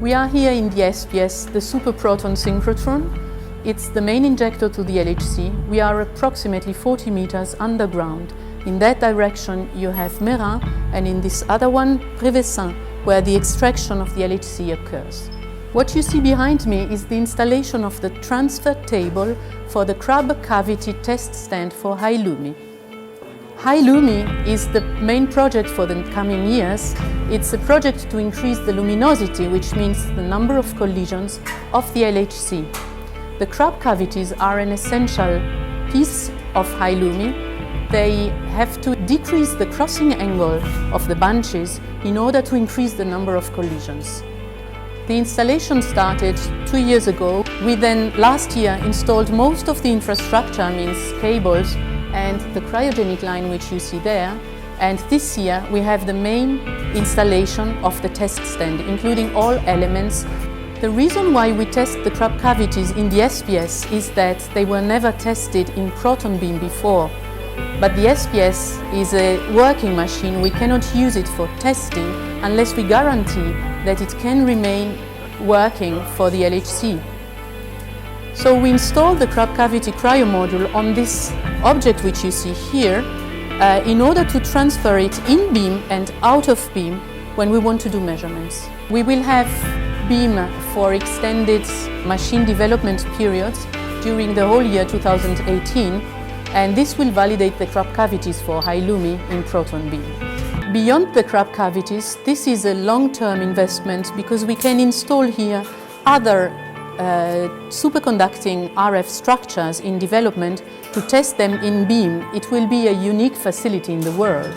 We are here in the SPS, the superproton synchrotron. It's the main injector to the LHC. We are approximately 40 meters underground. In that direction you have Merin, and in this other one, Prévesin, where the extraction of the LHC occurs. What you see behind me is the installation of the transfer table for the crab cavity test stand for High-Lumi. High-Lumi is the main project for the coming years. It's a project to increase the luminosity, which means the number of collisions of the LHC. The crab cavities are an essential piece of High-Lumi. They have to decrease the crossing angle of the bunches in order to increase the number of collisions. The installation started 2 years ago. We then last year installed most of the infrastructure, means cables, and the cryogenic line which you see there. And this year we have the main installation of the test stand, including all elements. The reason why we test the crab cavities in the SPS is that they were never tested in proton beam before. But the SPS is a working machine. We cannot use it for testing unless we guarantee that it can remain working for the LHC. So we installed the crab cavity cryo module on this object which you see here in order to transfer it in beam and out of beam when we want to do measurements. We will have beam for extended machine development periods during the whole year 2018, and this will validate the crab cavities for High-Lumi in proton beam. Beyond the crab cavities, this is a long-term investment because we can install here other superconducting RF structures in development to test them in beam. It will be a unique facility in the world.